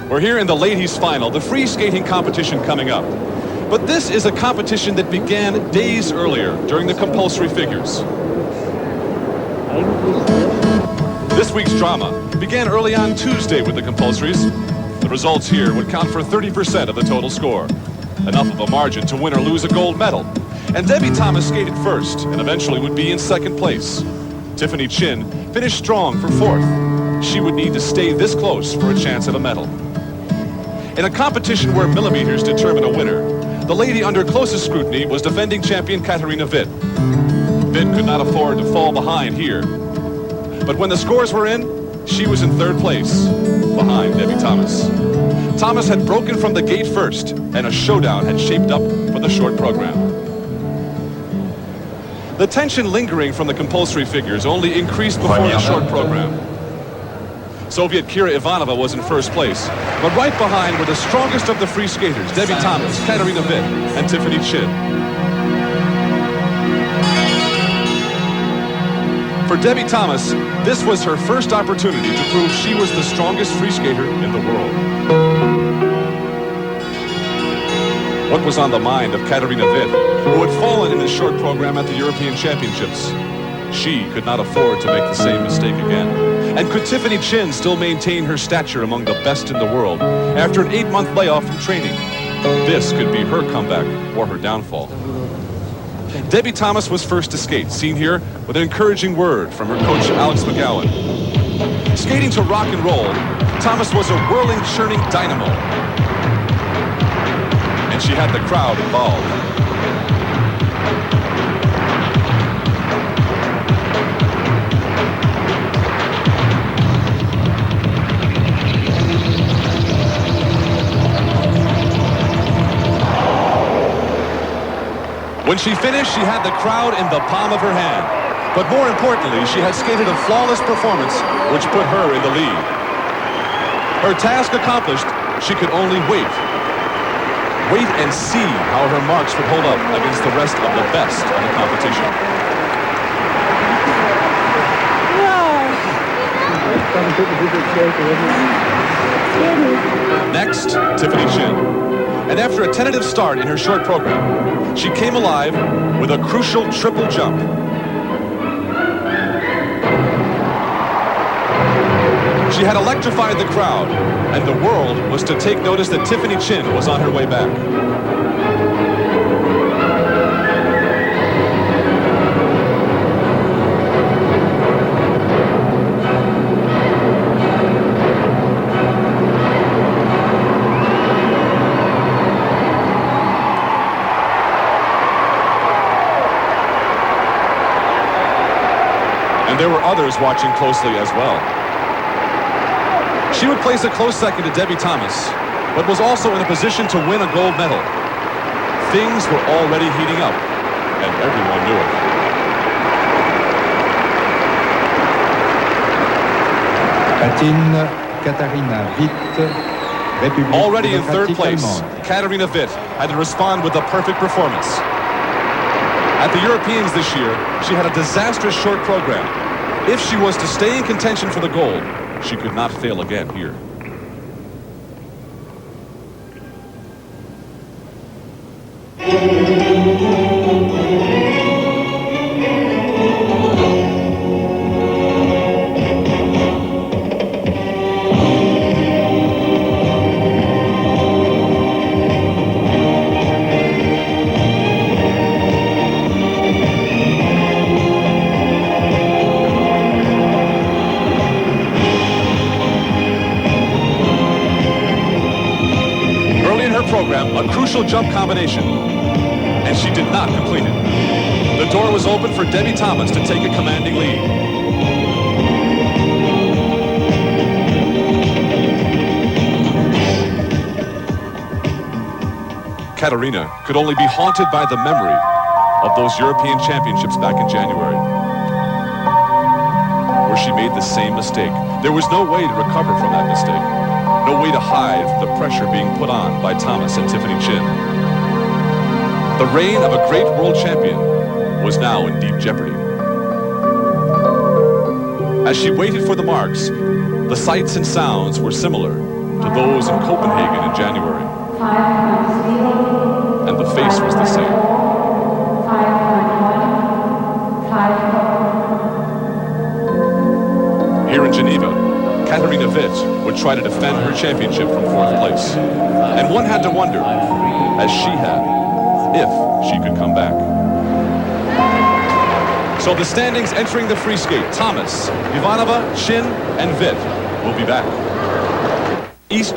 We're here in the ladies' final, the free skating competition coming up. But this is a competition that began days earlier during the compulsory figures. This week's drama began early on Tuesday with the compulsories. The results here would count for 30% of the total score. Enough of a margin to win or lose a gold medal. And Debi Thomas skated first and eventually would be in second place. Tiffany Chin finished strong for fourth. She would need to stay this close for a chance at a medal. In a competition where millimeters determine a winner, the lady under closest scrutiny was defending champion Katarina Witt. Witt could not afford to fall behind here. But when the scores were in, she was in third place, behind Debi Thomas. Thomas had broken from the gate first, and a showdown had shaped up for the short program. The tension lingering from the compulsory figures only increased before the short program. Soviet Kira Ivanova was in first place, but right behind were the strongest of the free skaters, Debi Thomas, Katarina Witt, and Tiffany Chin. For Debi Thomas, this was her first opportunity to prove she was the strongest free skater in the world. What was on the mind of Katarina Witt, who had fallen in the short program at the European Championships? She could not afford to make the same mistake again. And could Tiffany Chin still maintain her stature among the best in the world after an 8-month layoff from training? This could be her comeback or her downfall. Debi Thomas was first to skate, seen here with an encouraging word from her coach Alex McGowan. Skating to rock and roll, Thomas was a whirling, churning dynamo. And she had the crowd involved. When she finished, she had the crowd in the palm of her hand. But more importantly, she had skated a flawless performance, which put her in the lead. Her task accomplished, she could only wait. Wait and see how her marks would hold up against the rest of the best of the competition. Next, Tiffany Chin. And after a tentative start in her short program, she came alive with a crucial triple jump. She had electrified the crowd, and the world was to take notice that Tiffany Chin was on her way back. There were others watching closely as well. She would place a close second to Debi Thomas, but was also in a position to win a gold medal. Things were already heating up, and everyone knew it. Katarina Witt, République already in third Démocratique place, Allemande. Katarina Witt had to respond with a perfect performance. At the Europeans this year, she had a disastrous short program. If she was to stay in contention for the gold, she could not fail again here. A crucial jump combination, and she did not complete it. The door was open for Debi Thomas to take a commanding lead. Katarina could only be haunted by the memory of those European Championships back in January, where she made the same mistake. There was no way to recover from that mistake. No way to hide the pressure being put on by Thomas and Tiffany Chin. The reign of a great world champion was now in deep jeopardy. As she waited for the marks, the sights and sounds were similar. to those in Copenhagen in January. And the face was the same. Here in Geneva, Katarina Witt would try to defend her championship from fourth place. And one had to wonder, as she had, if she could come back. So the standings entering the free skate, Thomas, Ivanova, Shin, and Witt will be back. East